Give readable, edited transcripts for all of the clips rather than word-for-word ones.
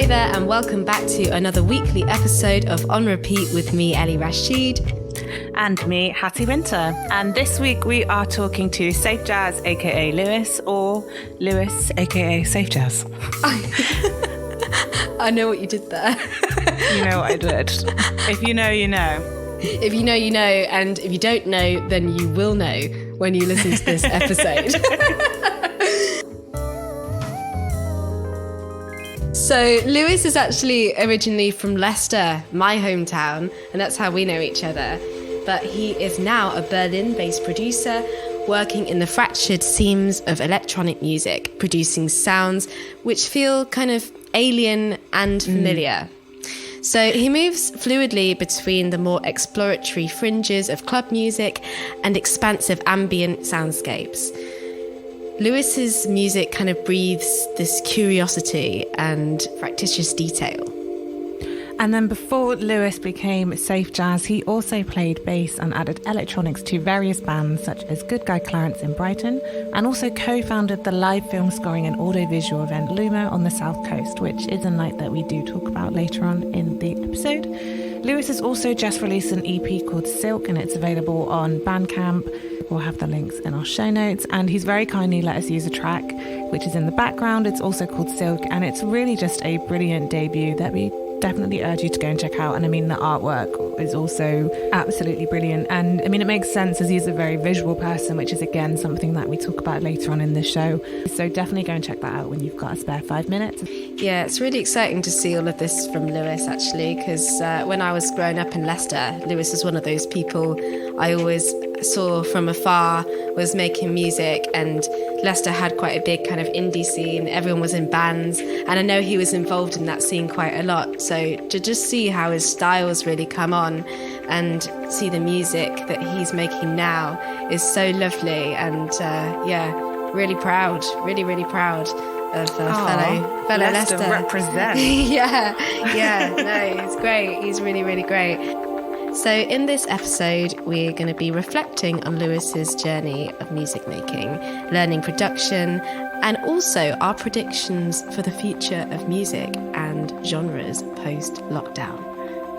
Hi there, and welcome back to another weekly episode of On Repeat with me, Ellie Rashid. And me, Hattie Winter. And this week we are talking to Safejas, aka Lewis, or Lewis, aka Safejas. I know what you did there. You know what I did. If you know, you know. If you know, you know. And if you don't know, then you will know when you listen to this episode. So Lewis is actually originally from Leicester, my hometown, and that's how we know each other. But he is now a Berlin-based producer working in the fractured seams of electronic music, producing sounds which feel kind of alien and familiar. So he moves fluidly between the more exploratory fringes of club music and expansive ambient soundscapes. Lewis's music kind of breathes this curiosity and fractious detail. And then before Lewis became Safejas, he also played bass and added electronics to various bands such as Good Guy Clarence in Brighton, and also co-founded the live film scoring and audiovisual event Luma on the South Coast, which is a night that we do talk about later on in the episode. Lewis has also just released an EP called Silk, and it's available on Bandcamp. We'll have the links in our show notes, and he's very kindly let us use a track which is in the background. It's also called Silk, and it's really just a brilliant debut that we definitely urge you to go and check out. And I mean, the artwork is also absolutely brilliant, and I mean, it makes sense as he's a very visual person, which is again something that we talk about later on in the show. So definitely go and check that out when you've got a spare 5 minutes. Yeah, it's really exciting to see all of this from Lewis, actually, because when I was growing up in Leicester, Lewis was one of those people I always saw from afar, was making music, and Leicester had quite a big kind of indie scene. Everyone was in bands, and I know he was involved in that scene quite a lot. So to just see how his styles really come on and see the music that he's making now is so lovely. And really proud, really proud of fellow Leicester. Represent. yeah, no, he's great. He's really great. So in this episode, we're going to be reflecting on Lewis's journey of music making, learning production, and also our predictions for the future of music and genres post-lockdown.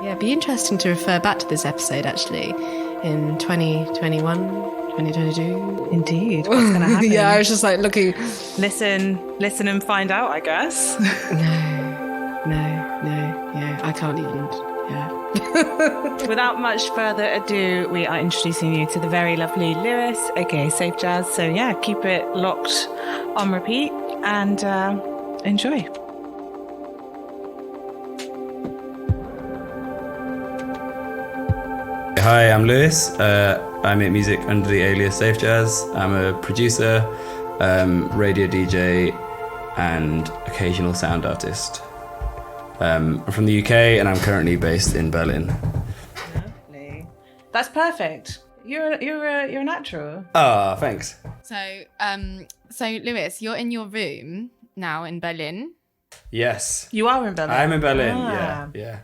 Yeah, it'd be interesting to refer back to this episode, actually, in 2021, 2022. Indeed. What's going to happen? Yeah, I was just like looking. Listen and find out, I guess. No. Yeah, I can't even. Yeah. Without much further ado, we are introducing you to the very lovely Lewis, aka Safejas. So yeah, keep it locked on repeat and enjoy. Hi, I'm Lewis. I make music under the alias Safejas. I'm a producer, radio DJ, and occasional sound artist. I'm from the UK, and I'm currently based in Berlin. Lovely. That's perfect. You're a natural. Ah, thanks. So Lewis, you're in your room now in Berlin. Yes. You are in Berlin. I'm in Berlin. Ah. Yeah.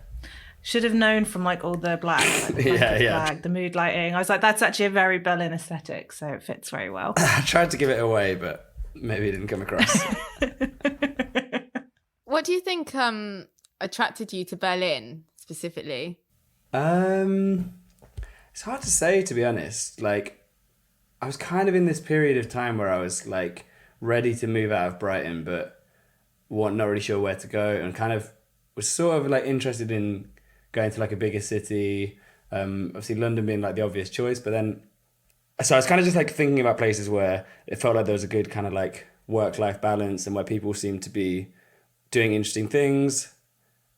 Should have known from like all the black, black, the mood lighting. I was like, that's actually a very Berlin aesthetic, so it fits very well. I tried to give it away, but maybe it didn't come across. What do you think attracted you to Berlin specifically? It's hard to say, to be honest. Like, I was kind of in this period of time where I was like ready to move out of Brighton, but not really sure where to go, and kind of was sort of like interested in going to like a bigger city. Obviously London being like the obvious choice, but then so I was kind of just like thinking about places where it felt like there was a good kind of like work-life balance and where people seemed to be doing interesting things.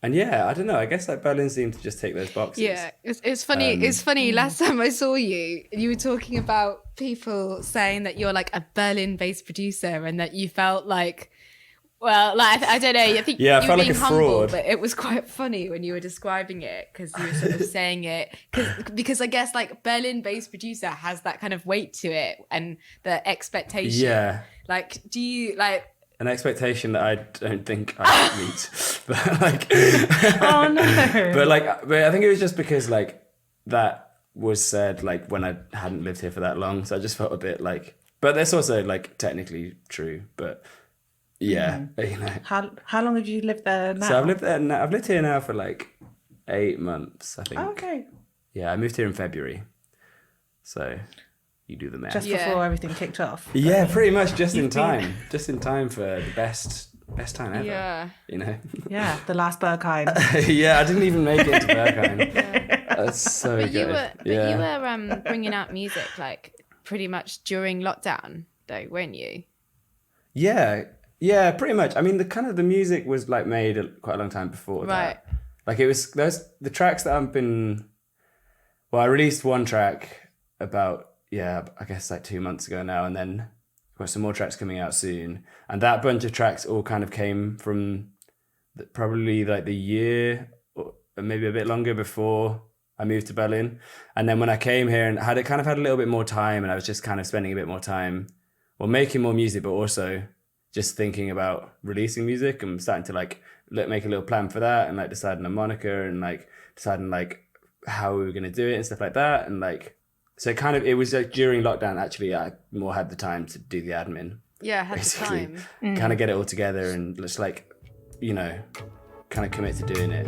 And yeah, I don't know, I guess like Berlin seemed to just take those boxes. Yeah, it's funny. It's funny. Last time I saw you, you were talking about people saying that you're like a Berlin-based producer and that you felt like, well, like I don't know. I think yeah, I you felt were like being a humble, fraud. but it was quite funny when you were describing it because you were sort of saying it because I guess like Berlin-based producer has that kind of weight to it and the expectation. Yeah. Like, do you like an expectation that I don't think I meet, but like, oh no. But I think it was just because like that was said like when I hadn't lived here for that long, so I just felt a bit like. But that's also like technically true, but Yeah, you know. How long have you lived there now? So I've lived here now for like 8 months, I think. Oh, okay. Yeah, I moved here in February. So you do the math. Just before everything kicked off. Yeah, pretty much just in time. Just in time for the best time ever. Yeah. You know? Yeah, the last Berghain. Yeah, I didn't even make it to Berghain. That's so good. You were bringing out music like pretty much during lockdown, though, weren't you? Yeah, pretty much. I mean, the music was like made quite a long time before that. Like it was the tracks that I've been. Well, I released one track about I guess like 2 months ago now, and then got some more tracks coming out soon. And that bunch of tracks all kind of came from probably like the year or maybe a bit longer before I moved to Berlin. And then when I came here and had a little bit more time, and I was just kind of spending a bit more time, well, making more music, but also just thinking about releasing music. I'm starting to like make a little plan for that, and like deciding a moniker, and like deciding like how we were going to do it and stuff like that. And like, so it was like during lockdown, actually, I more had the time to do the admin. Yeah, I had basically. the time. Kind of get it all together and just like, you know, kind of commit to doing it.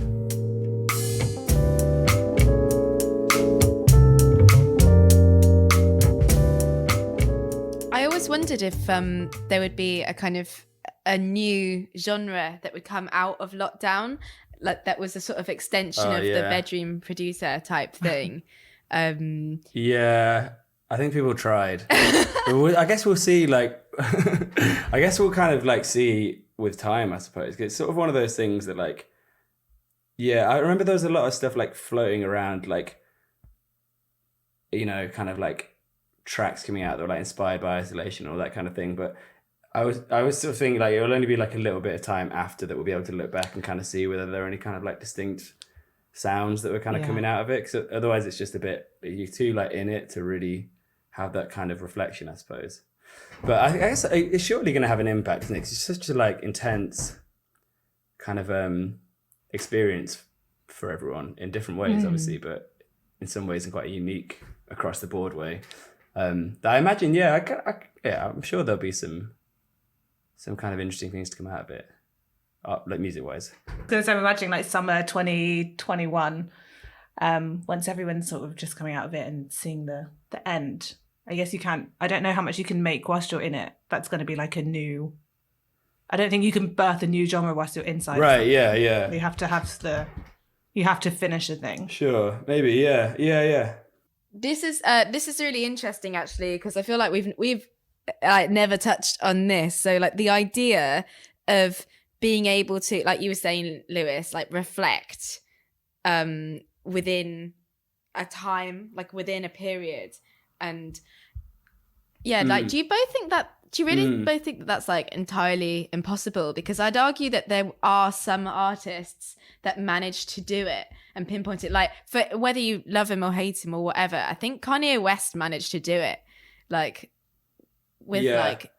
I always wondered if there would be a kind of a new genre that would come out of lockdown, like that was a sort of extension of the bedroom producer type thing. Yeah, I think people tried. I guess we'll see. Like, I guess we'll kind of like see with time, I suppose. It's sort of one of those things that like, yeah, I remember there was a lot of stuff like floating around, like, you know, kind of like tracks coming out that were like inspired by isolation or that kind of thing. But I was sort of thinking like it will only be like a little bit of time after that we'll be able to look back and kind of see whether there are any kind of like distinct sounds that were kind of coming out of it, because otherwise it's just a bit, you're too like in it to really have that kind of reflection, I suppose. But I guess it's surely going to have an impact, isn't it? 'Cause it's such a like intense kind of experience for everyone in different ways, obviously, but in some ways in quite a unique across the board way. That I imagine, I'm sure there'll be some kind of interesting things to come out of it. Like music wise. Because I'm imagining like summer 2021, once everyone's sort of just coming out of it and seeing the end. I guess I don't know how much you can make whilst you're in it. That's going to be like I don't think you can birth a new genre whilst you're inside. Right, yeah. You have to finish a thing. Sure, maybe, yeah. This is really interesting actually, because I feel like we've never touched on this. So like the idea of being able to, like you were saying, Lewis, like reflect within a time, like within a period. And like, do you really both think that that's like entirely impossible? Because I'd argue that there are some artists that manage to do it and pinpoint it, like for whether you love him or hate him or whatever. I think Kanye West managed to do it, like with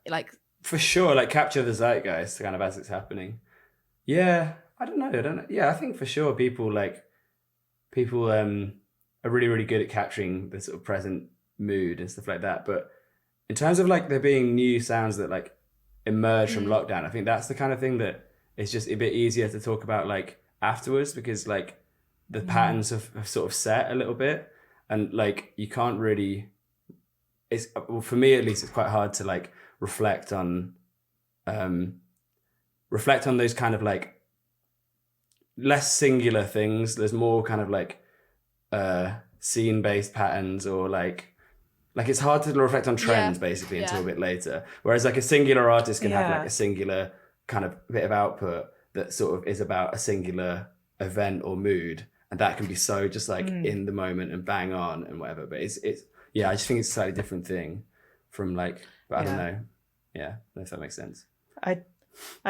like for sure, like capture the zeitgeist kind of as it's happening. Yeah, I don't know. Yeah, I think for sure people are really, really good at capturing the sort of present mood and stuff like that. But in terms of like there being new sounds that like emerge from lockdown, I think that's the kind of thing that is just a bit easier to talk about like afterwards, because like the patterns have sort of set a little bit, and like you can't really, for me at least, it's quite hard to like reflect on those kind of like less singular things. There's more kind of like scene based patterns, or like it's hard to reflect on trends basically until a bit later, whereas like a singular artist can have like a singular kind of bit of output that sort of is about a singular event or mood, and that can be so just like in the moment and bang on and whatever. But it's I just think it's a slightly different thing from like, but I don't know. Yeah, I don't know if that makes sense. I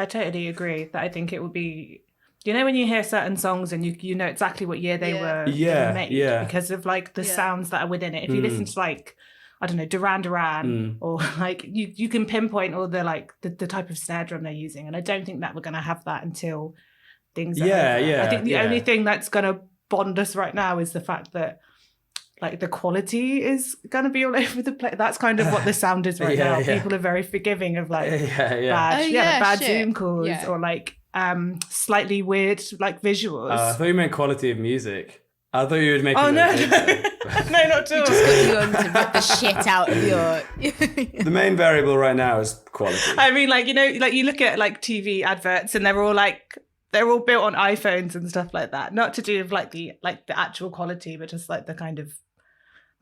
totally agree that I think it would be, you know, when you hear certain songs and you know exactly what year they were made because of like the sounds that are within it. If you listen to like, I don't know, Duran Duran, or like you can pinpoint all the like the type of snare drum they're using, and I don't think that we're going to have that until things are over. I think the only thing that's going to bond us right now is the fact that like the quality is going to be all over the place. That's kind of what the sound is right now. Yeah. People are very forgiving of like yeah. bad shit. Zoom calls Yeah. or like slightly weird like visuals. I thought you meant quality of music. I thought you would make Oh it no, look no, good, no, not at all. Got you on to rip the shit out of your. The main variable right now is quality. I mean, like, you know, like you look at like TV adverts and they're all built on iPhones and stuff like that. Not to do with like the actual quality, but just like the kind of.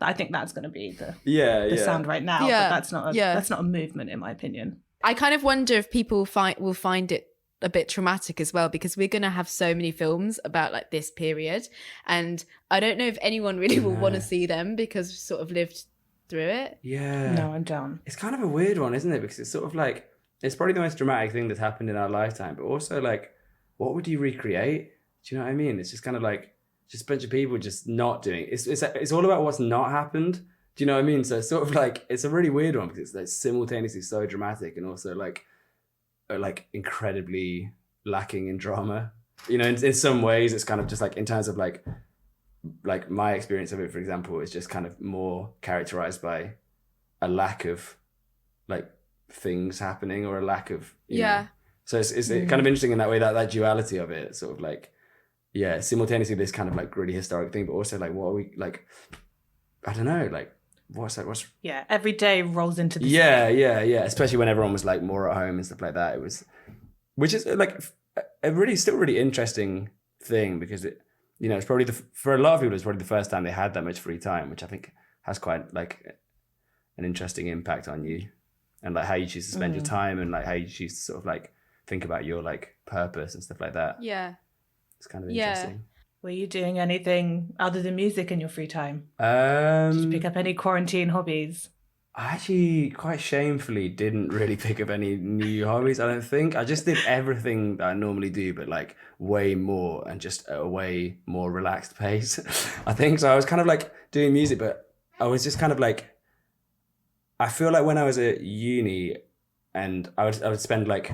I think that's going to be the sound right now. Yeah. But that's not a movement, in my opinion. I kind of wonder if people will find it a bit traumatic as well, because we're going to have so many films about like this period, and I don't know if anyone really will want to see them because we've sort of lived through it. Yeah. No, I'm down. It's kind of a weird one, isn't it? Because it's sort of like, it's probably the most dramatic thing that's happened in our lifetime, but also like, what would you recreate? Do you know what I mean? It's just kind of like, just a bunch of people just not doing it. It's all about what's not happened. Do you know what I mean? So it's sort of like, it's a really weird one because it's like simultaneously so dramatic and also like incredibly lacking in drama. You know, in some ways it's kind of just like, in terms of like my experience of it, for example, is just kind of more characterized by a lack of like things happening or a lack of, you know. So it's kind of interesting in that way, that duality of it, sort of like, yeah, simultaneously this kind of like really historic thing, but also like, what are we like, I don't know, like what's every day rolls into the yeah, especially when everyone was like more at home and stuff like that. It was, which is like a really interesting thing, because it, you know, it's probably for a lot of people it's probably the first time they had that much free time, which I think has quite like an interesting impact on you and like how you choose to spend your time and like how you choose to sort of like think about your like purpose and stuff like that. It's kind of interesting. Were you doing anything other than music in your free time? Did Did you pick up any quarantine hobbies? I actually quite shamefully didn't really pick up any new hobbies, I don't think. I just did everything that I normally do, but like way more and just at a way more relaxed pace, I think. So I was kind of like doing music, but I was just kind of like, I feel like when I was at uni and I would spend like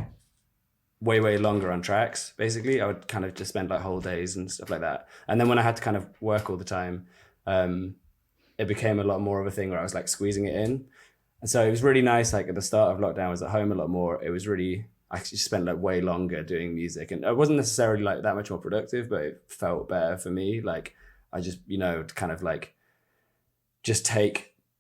way longer on tracks, basically. I would kind of just spend like whole days and stuff like that. And then when I had to kind of work all the time, it became a lot more of a thing where I was like squeezing it in. And so it was really nice. Like at the start of lockdown, I was at home a lot more. It was really, I actually spent like way longer doing music, and I wasn't necessarily like that much more productive, but it felt better for me. Like I just, you know, kind of like just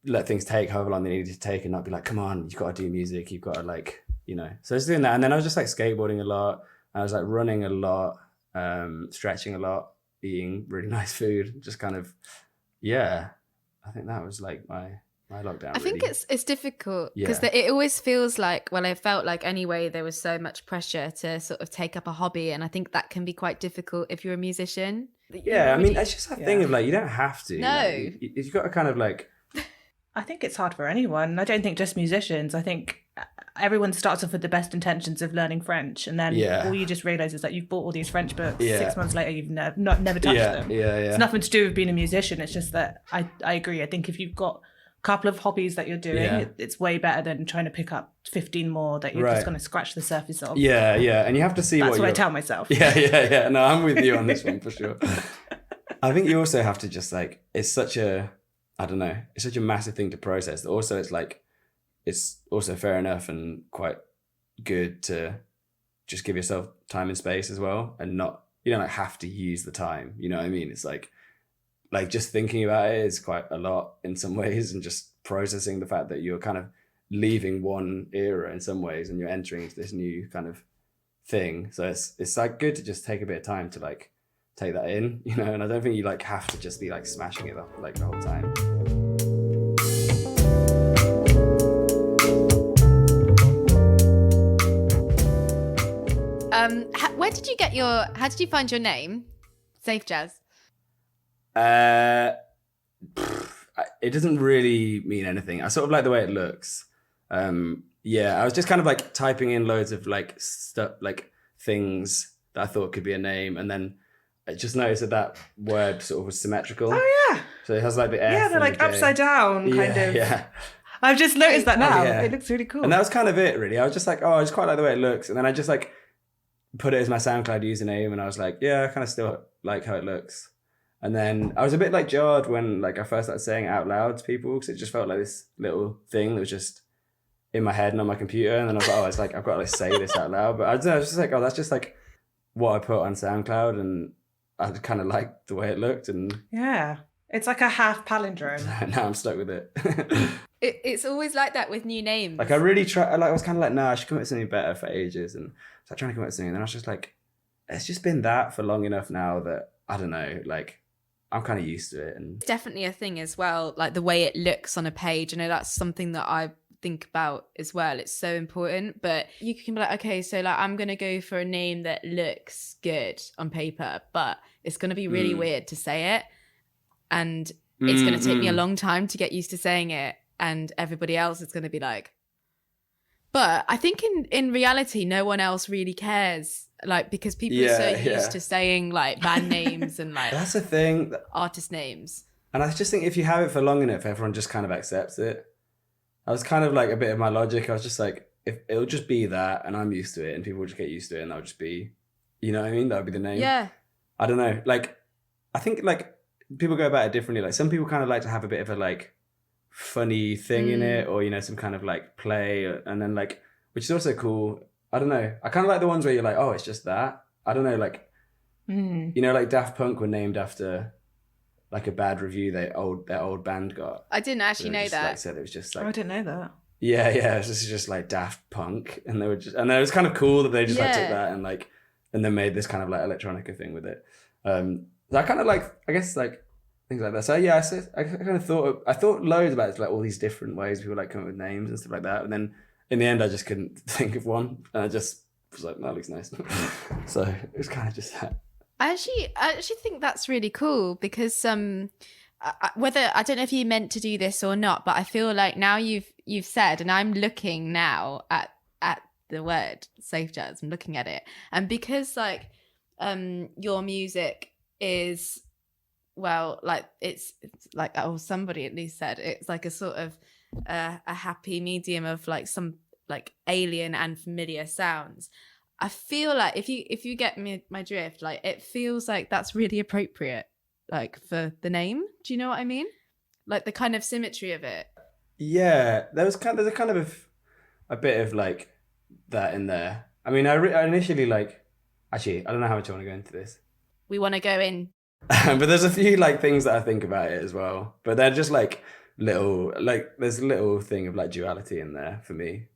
let things take however long they needed to take and not be like, come on, you've got to do music. You've got to like, you know. So I was doing that. And then I was just like skateboarding a lot. I was like running a lot, stretching a lot, eating really nice food, just kind of, yeah. I think that was like my lockdown. I think it's difficult because it always feels like, well, it felt like anyway, there was so much pressure to sort of take up a hobby. And I think that can be quite difficult if you're a musician. Yeah, I mean, it's just that thing of like, you don't have to. No. You've got to kind of like... I think it's hard for anyone. I don't think just musicians. I think everyone starts off with the best intentions of learning French, and then all you just realise is that you've bought all these French books. 6 months later, you've never touched them. It's nothing to do with being a musician. It's just that I agree. I think if you've got a couple of hobbies that you're doing, it's way better than trying to pick up 15 more that you're just going to scratch the surface of. Yeah, and you have to see That's what I tell myself. Yeah. No, I'm with you on this one for sure. I think you also have to just like, it's such a massive thing to process. Also, it's like, it's also fair enough and quite good to just give yourself time and space as well, and not, you don't like have to use the time, you know what I mean? It's like just thinking about it is quite a lot in some ways, and just processing the fact that you're kind of leaving one era in some ways and you're entering into this new kind of thing. So it's like good to just take a bit of time to like take that in, you know, and I don't think you like have to just be like smashing it up like the whole time. How did you find your name? Safejas. It doesn't really mean anything. I sort of like the way it looks. I was just kind of like typing in loads of like stuff, like things that I thought could be a name, and then I just noticed that word sort of was symmetrical. Oh yeah. So it has like the F. Yeah, they're like upside down kind of. Yeah. I've just noticed that now. Yeah. It looks really cool. And that was kind of it, really. I was just like, I just quite like the way it looks. And then I just like put it as my SoundCloud username, and I was like, yeah, I kind of still like how it looks. And then I was a bit like jarred when like I first started saying it out loud to people, because it just felt like this little thing that was just in my head and on my computer. And then I was like, oh, it's like I've got to like say this out loud. But I don't know, I was just like, oh, that's just like what I put on SoundCloud, and I kind of liked the way it looked. And Yeah. It's like a half palindrome. now I'm stuck with it. It's always like that with new names. Like I really tried, like I was kind of like, no, I should come up with something better for ages. And so I trying to come up with something, and then I was just like, it's just been that for long enough now that, I don't know, like I'm kind of used to it. And Definitely a thing as well, like the way it looks on a page. I know that's something that I think about as well. It's so important. But you can be like, okay, so like I'm gonna go for a name that looks good on paper, but it's gonna be really weird to say it, and it's gonna take me a long time to get used to saying it, and everybody else is gonna be like, but I think in reality no one else really cares, like, because people are so used to saying like band names and like that's the thing, artist names. And I just think if you have it for long enough, everyone just kind of accepts it. I was kind of like a bit of my logic. I was just like, if it'll just be that, and I'm used to it, and people will just get used to it, and that'll just be, you know what I mean? That would be the name. Yeah. I don't know. Like, I think like people go about it differently. Like some people kind of like to have a bit of a like funny thing in it, or, you know, some kind of like play, and then like, which is also cool. I don't know. I kind of like the ones where you're like, oh, it's just that. I don't know. Like, you know, like Daft Punk were named after like a bad review their old band got. I didn't actually know that. Like, said it was just like, Oh, I didn't know that. yeah, this is just like Daft Punk, and it was kind of cool that they just like took that and like, and then made this kind of like electronica thing with it. So I kind of like, I guess like things like that. So yeah, I kind of thought loads about it, like all these different ways people like come up with names and stuff like that, and then in the end I just couldn't think of one, and I just was like, that looks nice. So it was kind of just that. I actually think that's really cool, because whether, I don't know if you meant to do this or not, but I feel like now you've said, and I'm looking now at the word Safejas, I'm looking at it, and because like your music is, well, like it's like, oh, somebody at least said it's like a sort of a happy medium of like some like alien and familiar sounds. I feel like if you get my drift, like it feels like that's really appropriate, like for the name. Do you know what I mean? Like the kind of symmetry of it. Yeah, there's a kind of a bit of like that in there. I mean, I initially like, actually, I don't know how much I want to go into this. We want to go in. But there's a few like things that I think about it as well. But they're just like little, like there's a little thing of like duality in there for me.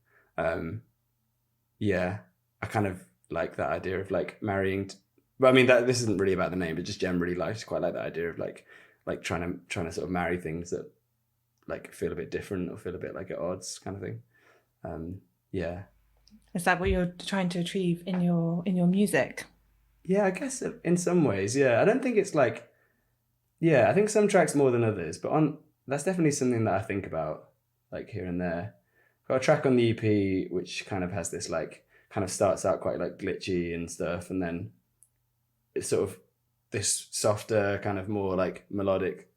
Yeah, I kind of like that idea of like marrying. But I mean, that this isn't really about the name, but just generally, like, I just quite like that idea of like trying to sort of marry things that like feel a bit different or feel a bit like at odds, kind of thing. Yeah. Is that what you're trying to achieve in your music? Yeah, I guess in some ways, yeah. I don't think it's like, yeah, I think some tracks more than others, but that's definitely something that I think about, like here and there. Got a track on the EP which kind of has this like, kind of starts out quite like glitchy and stuff, and then it's sort of this softer, kind of more like melodic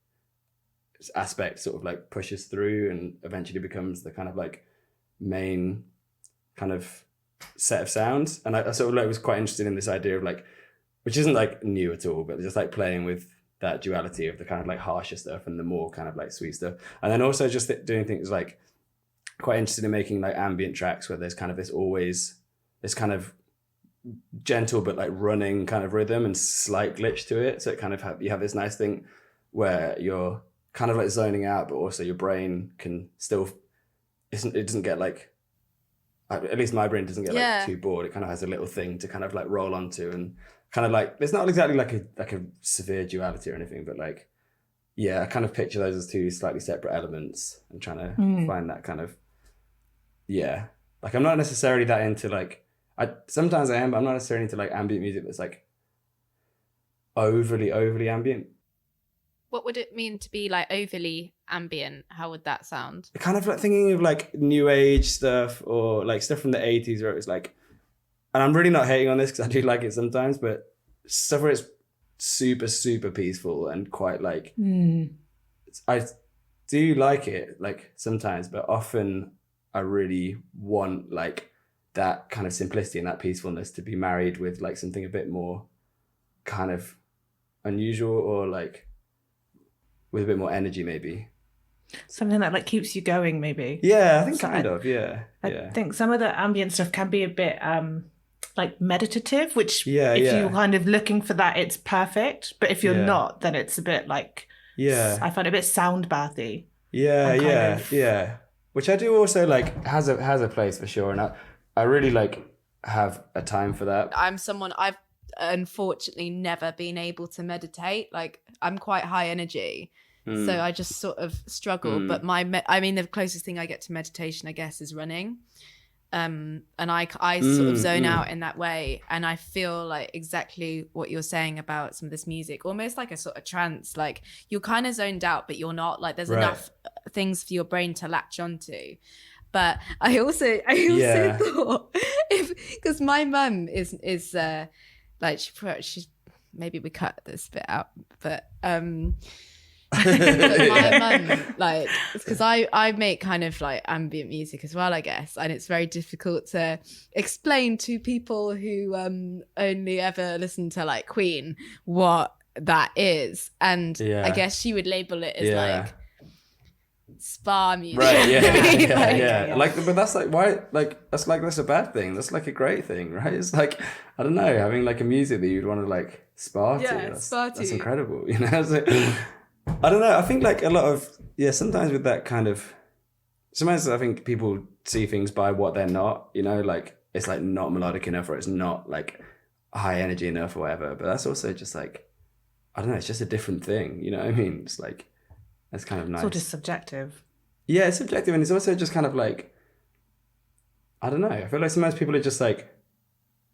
aspect sort of like pushes through and eventually becomes the kind of like main kind of set of sounds. And I sort of like was quite interested in this idea of like, which isn't like new at all, but just like playing with that duality of the kind of like harsher stuff and the more kind of like sweet stuff. And then also just doing things like quite interested in making like ambient tracks where there's kind of this kind of gentle but like running kind of rhythm and slight glitch to it. So it kind of you have this nice thing where you're kind of like zoning out, but also your brain can still, it doesn't get like, at least my brain doesn't get like too bored. It kind of has a little thing to kind of like roll onto, and kind of like, it's not exactly like a severe duality or anything, but like, yeah, I kind of picture those as two slightly separate elements and trying to find that kind of, yeah. Like I'm not necessarily that into like, sometimes I am, but I'm not necessarily into like ambient music that's like overly ambient. What would it mean to be like overly ambient? How would that sound? Kind of like thinking of like new age stuff or like stuff from the 80s where it was like, and I'm really not hating on this because I do like it sometimes, but stuff where it's super, super peaceful and quite like, I do like it like sometimes, but often I really want like that kind of simplicity and that peacefulness to be married with like something a bit more kind of unusual or like with a bit more energy maybe. Something that like keeps you going, maybe. Yeah, I think So kind of, yeah. I think some of the ambient stuff can be a bit like meditative, which Yeah, if yeah. you're kind of looking for that, it's perfect. But if you're Yeah. not, then it's a bit like, I find it a bit sound bathy. Yeah, and kind yeah, of- yeah. Which I do also like has a place for sure, and I really like have a time for that. I'm someone I've unfortunately never been able to meditate. Like I'm quite high energy, so I just sort of struggle. But I mean, the closest thing I get to meditation, I guess, is running. And I sort of zone out in that way, and I feel like exactly what you're saying about some of this music, almost like a sort of trance. Like you're kind of zoned out, but you're not. Like there's enough things for your brain to latch onto. But I also thought because my mum is like she maybe we cut this bit out, but but my mum, like, because I make kind of like ambient music as well, I guess, and it's very difficult to explain to people who only ever listen to like Queen what that is, and I guess she would label it as like spa music, right? Yeah, yeah. Like, but that's like why? Like that's a bad thing. That's like a great thing, right? It's like I don't know, having like a music that you'd want to like spa to. That's incredible, you know. So, I don't know. I think like a lot of sometimes with that kind of sometimes I think people see things by what they're not, you know, like it's like not melodic enough or it's not like high energy enough or whatever. But that's also just like I don't know. It's just a different thing, you know what I mean? It's like it's kind of nice. Sort of subjective. Yeah, it's subjective, and it's also just kind of like I don't know. I feel like sometimes people are just like,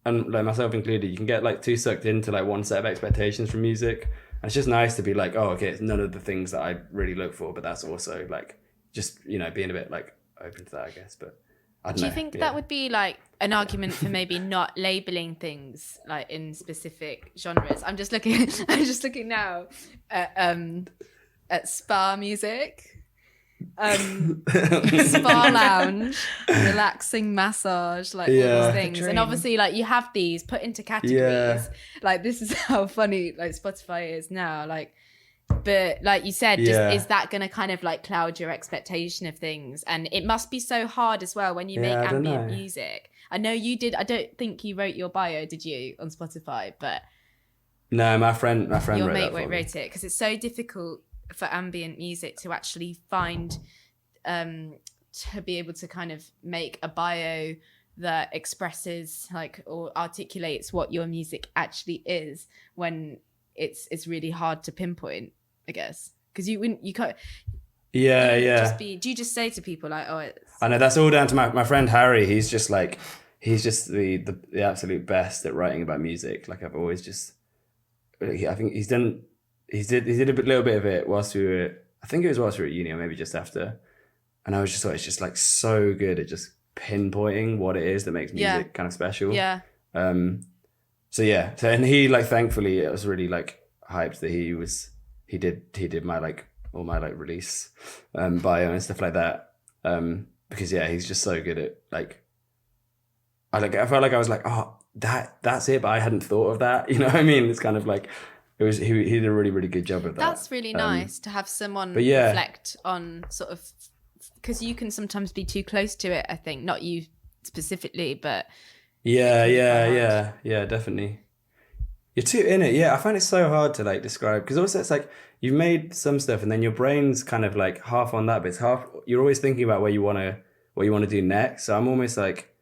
and like myself included, you can get like too sucked into like one set of expectations from music. And it's just nice to be like, oh, okay, it's none of the things that I really look for, but that's also like just, you know, being a bit like open to that, I guess. But I don't know. Do you think that would be like an argument for maybe not labeling things like in specific genres? I'm just looking now at spa music. Spa lounge, relaxing massage, like all these things, and obviously like you have these put into categories. Like this is how funny like Spotify is now. Like, but like you said, just, is that going to kind of like cloud your expectation of things? And it must be so hard as well when you make ambient music. I know you did. I don't think you wrote your bio, did you, on Spotify? But no, my friend your wrote mate that wrote it because it's so difficult for ambient music to actually find to be able to kind of make a bio that expresses like or articulates what your music actually is when it's really hard to pinpoint, I guess, because you can't just be, do you just say to people like, oh, it's I know that's all down to my friend Harry. He's just the absolute best at writing about music. Like I've always just I think he did a little bit of it whilst we were at uni or maybe just after, and I was just thought it's just like so good at just pinpointing what it is that makes music kind of special. So and he like thankfully it was really like hyped that he did my like all my like release bio and stuff like that because he's just so good at like I felt like I was like, oh, that's it, but I hadn't thought of that, you know what I mean? It's kind of like he did a really, really good job of that. That's really nice to have someone reflect on sort of, because you can sometimes be too close to it, I think. Not you specifically, but yeah, definitely. You're too in it. Yeah, I find it so hard to like describe because also it's like you've made some stuff and then your brain's kind of like half on that, but it's half. You're always thinking about what you want to do next. So I'm almost like,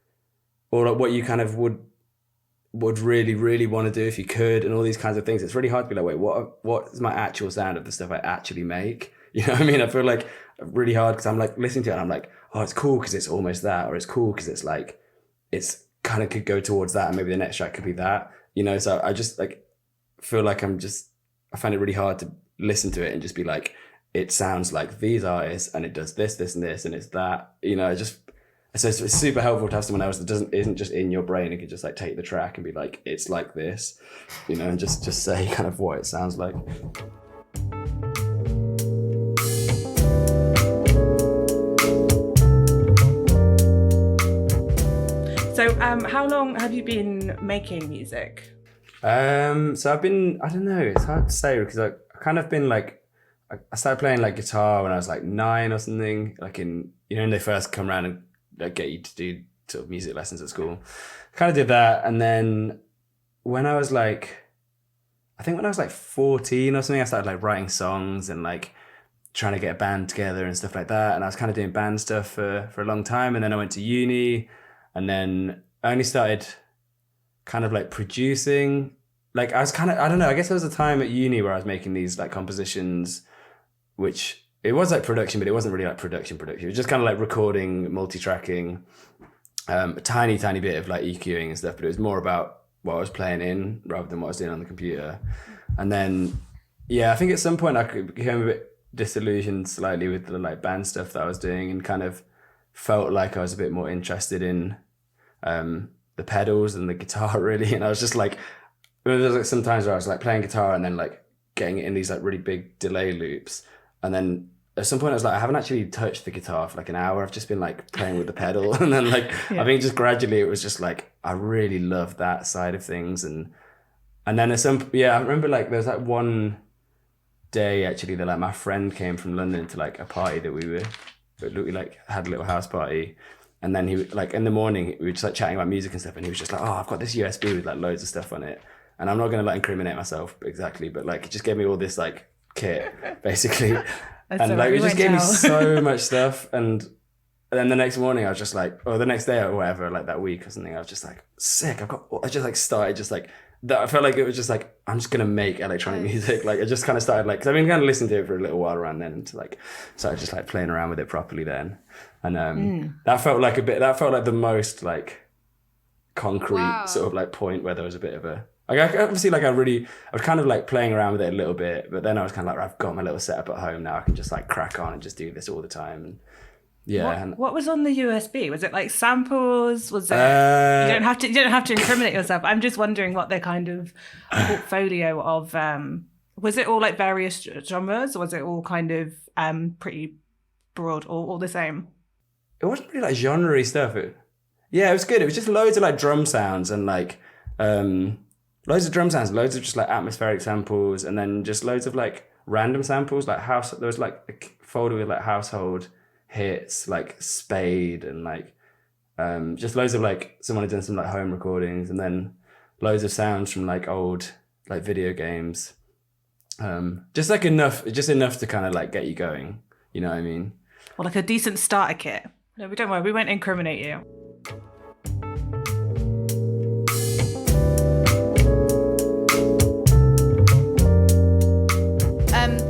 or like what you kind of would really, really want to do if you could, and all these kinds of things. It's really hard to be like, wait, what is my actual sound of the stuff I actually make? You know what I mean? I feel like really hard because I'm like listening to it and I'm like, oh, it's cool because it's almost that, or it's cool because it's like, it's kind of could go towards that, and maybe the next track could be that, you know? So I just like feel like I find it really hard to listen to it and just be like, it sounds like these artists and it does this, this, and this, and it's that, you know, so it's super helpful to have someone else that isn't just in your brain and can just like take the track and be like, it's like this, you know, and just say kind of what it sounds like. So how long have you been making music? So I don't know, it's hard to say because I've kind of been like, I started playing like guitar when I was like 9 or something, like when they first come around and like, get you to do sort of music lessons at school. Kind of did that. And then when I was like 14 or something, I started like writing songs and like trying to get a band together and stuff like that. And I was kind of doing band stuff for a long time. And then I went to uni, and then I only started kind of like producing. Like I was kind of, I don't know, I guess there was a time at uni where I was making these like compositions, which it was like production, but it wasn't really like production. It was just kind of like recording, multi-tracking, a tiny bit of like EQing and stuff, but it was more about what I was playing in rather than what I was doing on the computer. And then, yeah, I think at some point I became a bit disillusioned slightly with the like band stuff that I was doing, and kind of felt like I was a bit more interested in the pedals and the guitar really. And I was just like, there was like some times where I was like playing guitar and then like getting it in these like really big delay loops. And then at some point I was like, I haven't actually touched the guitar for like an hour. I've just been like playing with the pedal. And then like, yeah. I think just gradually it was just like, I really loved that side of things. And then I remember like there was like one day actually that like my friend came from London to like a party that we like had a little house party. And then he like in the morning we were just like chatting about music and stuff. And he was just like, oh, I've got this USB with like loads of stuff on it. And I'm not going to like incriminate myself exactly, but like it just gave me all this like kit basically. And like it just gave me so much stuff. And then the next morning I was just like, or the next day or whatever, like that week or something, I was just like, sick. I just like started just like that. I felt like it was just like, I'm just going to make electronic music. Like I just kind of started like, cause I've been kind of listening to it for a little while around then, and like, started just like playing around with it properly then. And that felt like the most like concrete sort of like point where there was a bit of a, like I obviously like I was kind of like playing around with it a little bit, but then I was kind of like, I've got my little setup at home now. I can just like crack on and just do this all the time. And yeah. What was on the USB? Was it like samples? Was it? You don't have to incriminate yourself. I'm just wondering what their kind of portfolio of. Was it all like various genres, or was it all kind of pretty broad, or all the same? It wasn't really like genre-y stuff. It was good. It was just loads of like drum sounds and like. Loads of drum sounds, loads of just like atmospheric samples, and then just loads of like random samples, like there was like a folder with like household hits, like Spade, and like just loads of like someone had done some like home recordings, and then loads of sounds from like old like video games. Just enough to kind of like get you going, you know what I mean? Well, like a decent starter kit. No, don't worry, we won't incriminate you.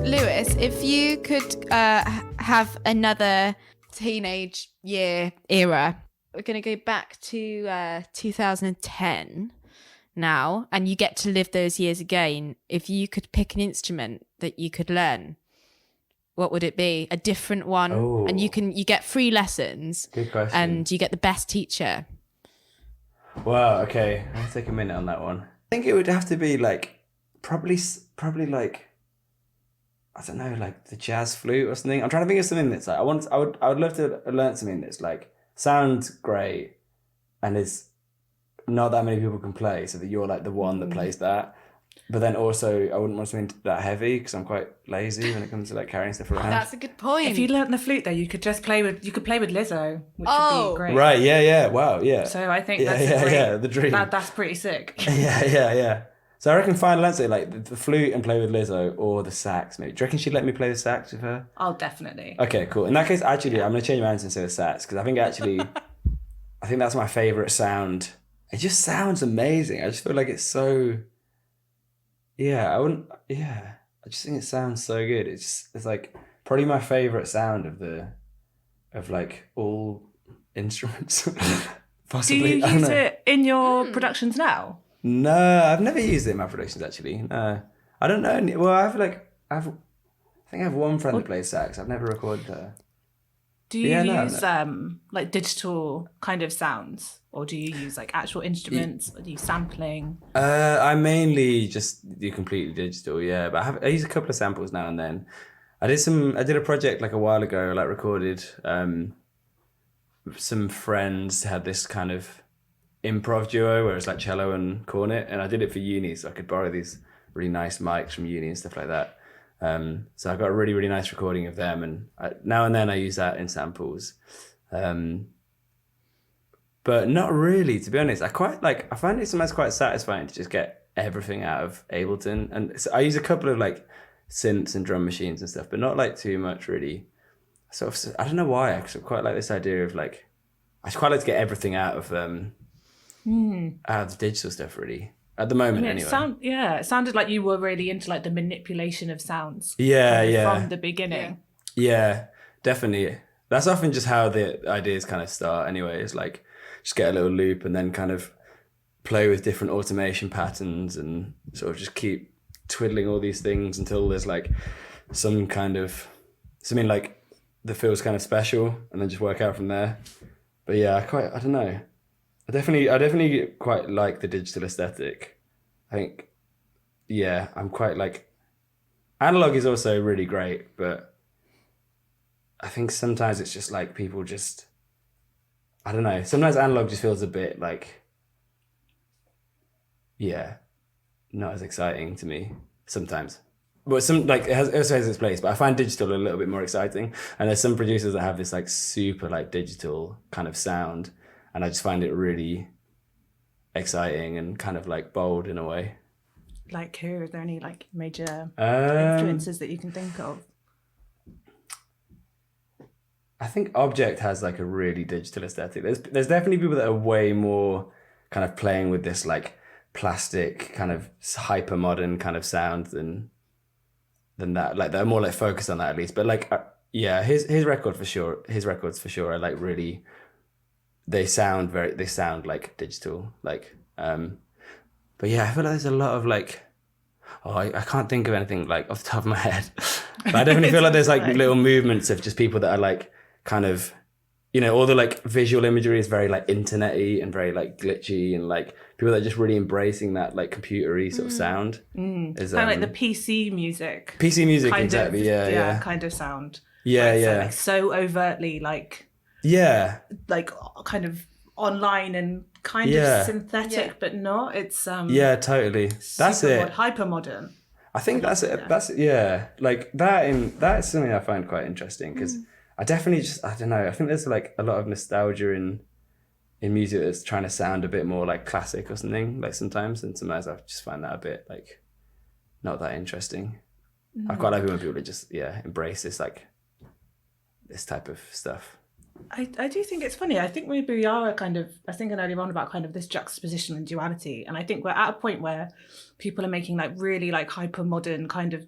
Lewis, if you could have another teenage year era, we're going to go back to 2010 now, and you get to live those years again. If you could pick an instrument that you could learn, what would it be? A different one, and you get free lessons. Good question. And you get the best teacher. Wow. Okay, I'll take a minute on that one. I think it would have to be like probably like, I don't know, like the jazz flute or something. I'm trying to think of something that's like I would love to learn something that's like sounds great and is not that many people can play, so that you're like the one that plays that. But then also I wouldn't want something that heavy because I'm quite lazy when it comes to like carrying stuff around. That's a good point. If you learnt the flute though, you could play with Lizzo, which would be great. Right, yeah, wow, yeah. So I think that's the dream. That's pretty sick. Yeah. So I reckon final answer, like the flute and play with Lizzo, or the sax maybe. Do you reckon she'd let me play the sax with her? Oh, definitely. Okay, cool. In that case, actually, I'm going to change my answer and say the sax, because I think that's my favourite sound. It just sounds amazing. I just feel like it's so... I just think it sounds so good. It's like probably my favourite sound of like all instruments. Possibly. Do you use it in your productions now? No, I've never used it in my productions actually. No, I don't know. Well, I think I have one friend that plays sax. I've never recorded her. Do you use like digital kind of sounds, or do you use like actual instruments? Or do you sampling? I mainly just do completely digital, yeah. But I use a couple of samples now and then. I did a project like a while ago, like recorded some friends had this kind of improv duo where it's like cello and cornet, and I did it for uni, so I could borrow these really nice mics from uni and stuff like that. So I got a really, really nice recording of them, and now and then I use that in samples. But not really, to be honest. I find it sometimes quite satisfying to just get everything out of Ableton. And so I use a couple of like synths and drum machines and stuff, but not like too much really. Sort of, I don't know why, because I quite like this idea of like, I quite like to get everything out of the digital stuff really. At the moment, anyway. It sounded like you were really into like the manipulation of sounds. From the beginning. Yeah, definitely. That's often just how the ideas kind of start anyway. It's like, just get a little loop and then kind of play with different automation patterns and sort of just keep twiddling all these things until there's like something like that feels kind of special, and then just work out from there. But yeah, I don't know. I definitely quite like the digital aesthetic. I think, yeah, I'm quite like, analog is also really great, but I think sometimes it's just like people just, I don't know. Sometimes analog just feels a bit like, yeah, not as exciting to me sometimes. But some like it also has its place. But I find digital a little bit more exciting. And there's some producers that have this like super like digital kind of sound, and I just find it really exciting and kind of like bold in a way. Like who? Are there any like major influences that you can think of? I think Object has like a really digital aesthetic. There's definitely people that are way more kind of playing with this like plastic kind of hyper modern kind of sound than that. Like they're more like focused on that at least. But like his records for sure are like really, they sound like digital. Like but yeah, I feel like there's a lot of like, I can't think of anything like off the top of my head. But I definitely feel like there's like little movements of just people that are like kind of, you know, all the like visual imagery is very like internet-y and very like glitchy, and like people that are just really embracing that like computer-y sort of sound. Is kind of like the PC music. PC music, kind exactly. Of, kind of sound. Yeah. Like so overtly like. Yeah. Like kind of online and kind of synthetic, but not. It's yeah, totally. That's it. Hyper modern. I think that's it. That's like that's something I find quite interesting, because I definitely just, I don't know, I think there's like a lot of nostalgia in music that's trying to sound a bit more like classic or something, like sometimes, and sometimes I just find that a bit like not that interesting. I quite like it when people just embrace this like this type of stuff. I do think it's funny. I think maybe we are I was thinking earlier on about kind of this juxtaposition and duality, and I think we're at a point where people are making like really like hyper modern kind of,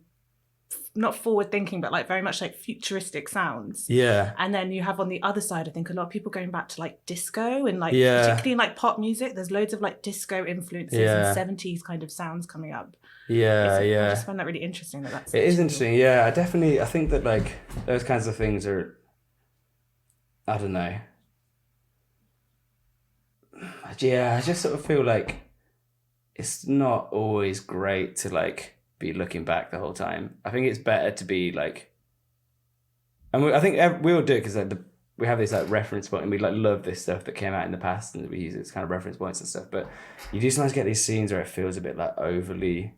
not forward thinking, but like very much like futuristic sounds. Yeah. And then you have on the other side, I think a lot of people going back to like disco and like particularly in like pop music, there's loads of like disco influences and 70s kind of sounds coming up. Yeah. I just find that really interesting that's it is interesting. Yeah, I think that like those kinds of things are, I don't know. Yeah, I just sort of feel like it's not always great to like be looking back the whole time. I think it's better to be like, and I think we all do it because like we have this like reference point, and we like love this stuff that came out in the past, and we use it as kind of reference points and stuff. But you do sometimes get these scenes where it feels a bit like overly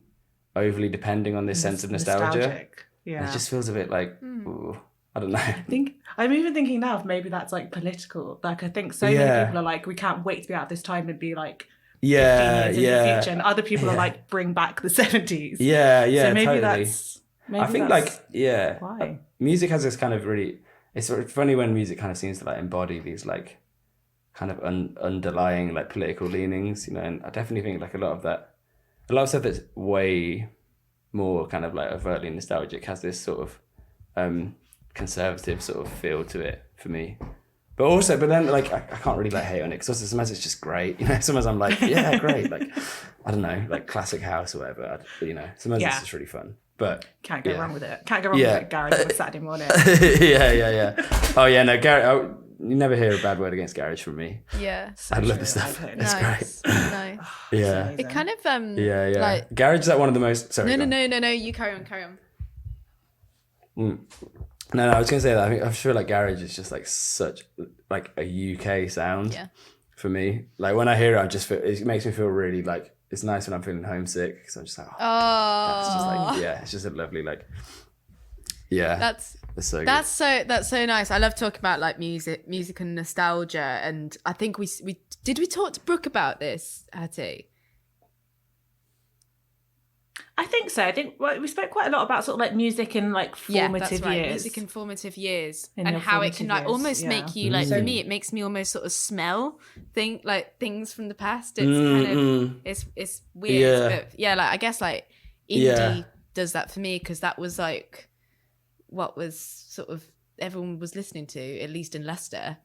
depending on this sense of nostalgia. Nostalgic. Yeah, and it just feels a bit like, ooh, I don't know. I'm even thinking now if maybe that's like political. Like I think so many people are like, we can't wait to be out of this time and be like 15 years in the future, and other people are like, bring back the 70s. Yeah, so maybe totally. that's I think that's like why music has this kind of really, it's sort of funny when music kind of seems to like embody these like kind of underlying like political leanings, you know. And I definitely think like a lot of stuff that's way more kind of like overtly nostalgic has this sort of conservative sort of feel to it for me. But then like I can't really like hate on it, because also sometimes it's just great, you know. Sometimes I'm like, yeah, great, like I don't know, like classic house or whatever, you know. Sometimes it's just really fun, but can't go wrong with it. Can't go wrong with it. Garage on a Saturday morning. yeah. Oh yeah, no, garage. You never hear a bad word against garage from me. Yeah, I love the stuff. It's nice. great. Nice. Yeah, it kind of yeah. like, garage is like one of the most. Sorry. No. You carry on. No, I was gonna say that I feel like garage is just like such like a UK sound. Yeah. for me. Like when I hear it, I just feel, it makes me feel really like, it's nice when I'm feeling homesick because I'm just like, that's just like, yeah, it's just a lovely like, yeah. That's so good. That's so nice. I love talking about like music and nostalgia. And I think we talk to Brooke about this, Hattie? I think so. I think we spoke quite a lot about sort of like music in like formative years. Music in formative years, and how it can like almost make you like. For me, it makes me almost sort of smell things from the past. It's kind of it's weird, but yeah, like I guess like indie does that for me because that was like what was sort of everyone was listening to, at least in Leicester,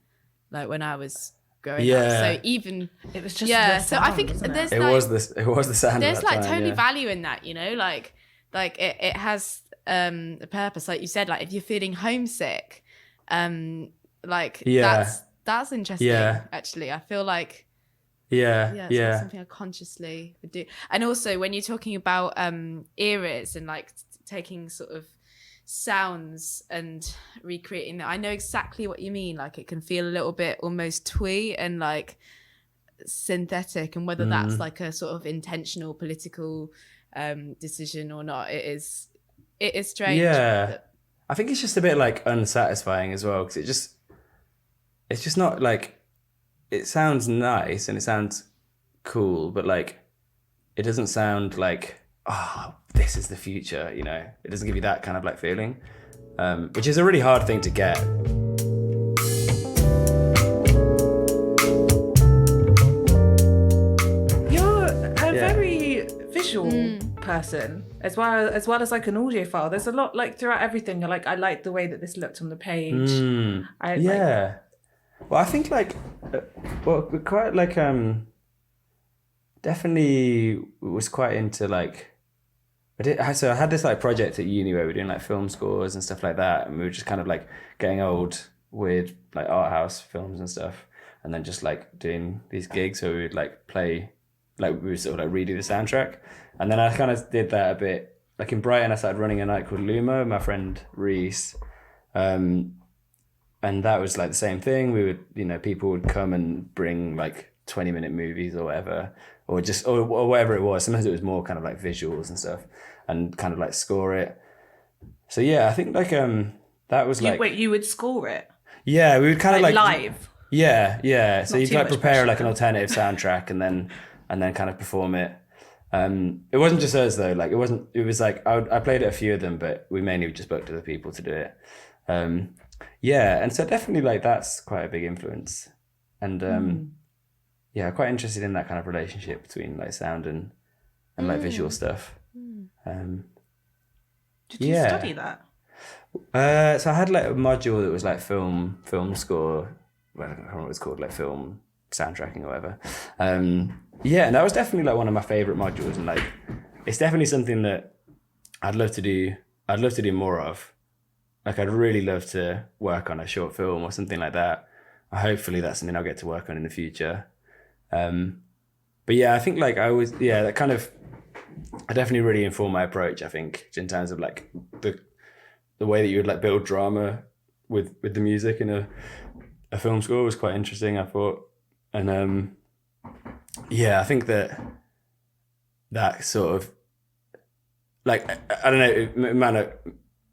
like when I was growing up. So even it was just the sound, so I think there's it was the sound. There's like totally value in that, you know, like it has a purpose, like you said, like if you're feeling homesick, that's interesting. Actually, I feel like it's not something I consciously would do. And also when you're talking about eras and like taking sort of sounds and recreating that, I know exactly what you mean. Like it can feel a little bit almost twee and like synthetic, and whether that's like a sort of intentional political decision or not, it is strange. I think it's just a bit like unsatisfying as well, because it's just not like, it sounds nice and it sounds cool, but like it doesn't sound like, oh, this is the future, you know. It doesn't give you that kind of like feeling, which is a really hard thing to get. You're a very visual person as well as like an audiophile. There's a lot like throughout everything. You're like, I like the way that this looked on the page. Well, I think like, quite like definitely was quite into like, so I had this like project at uni where we were doing like film scores and stuff like that, and we were just kind of like getting old weird like art house films and stuff, and then just like doing these gigs where we would like play, like we would sort of like redo the soundtrack. And then I kind of did that a bit like in Brighton. I started running a night called Luma with my friend Reese, and that was like the same thing. We would, you know, people would come and bring like 20-minute movies or whatever, or whatever it was. Sometimes it was more kind of like visuals and stuff, and kind of like score it. So yeah, I think like that was like, wait, you would score it? Yeah, we would kind of like live. Yeah. So Not you'd too like much prepare pressure, like an alternative soundtrack and then kind of perform it. It wasn't just us though. Like it was like I played at a few of them, but we mainly just booked other people to do it. And so definitely like that's quite a big influence. And quite interested in that kind of relationship between like sound and like visual stuff. Did you study that? So I had like a module that was like film score. Well, I don't remember what it's called, like film soundtracking or whatever. And that was definitely like one of my favorite modules, and like it's definitely something that I'd love to do more of. Like I'd really love to work on a short film or something like that. Hopefully that's something I'll get to work on in the future. But yeah, I think like that kind of, I definitely really informed my approach, I think, in terms of like the way that you would like build drama with the music in a film score was quite interesting, I thought. And I think that sort of like, I don't know, it might not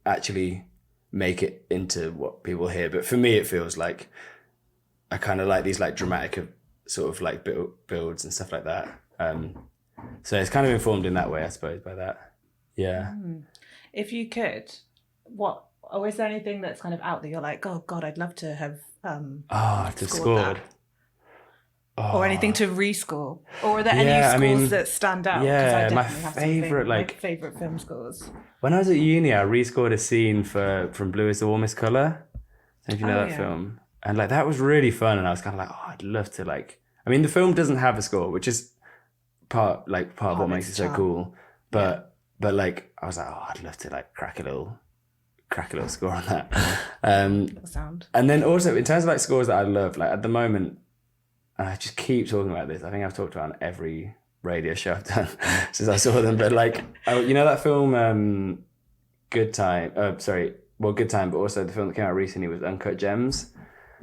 actually make it into what people hear, but for me it feels like I kind of like these like dramatic sort of like builds and stuff like that. So it's kind of informed in that way, I suppose, by that. Yeah. If you could, is there anything that's kind of out that you're like, oh God, I'd love to have scored that. Or anything to rescore? Or are there any scores that stand out? Yeah, my favourite film scores. When I was at uni, I rescored a scene from Blue is the Warmest Colour. I don't know if you know that film. And like that was really fun, and I was kind of like, oh, I'd love to like. I mean, the film doesn't have a score, which is part of what makes it so cool. But like, I was like, oh, I'd love to like crack a little score on that. Little sound. And then also in terms of like scores that I love, like at the moment, and I just keep talking about this. I think I've talked about it on every radio show I've done since I saw them. But like, you know that film, Good Time. Good Time, but also the film that came out recently was Uncut Gems.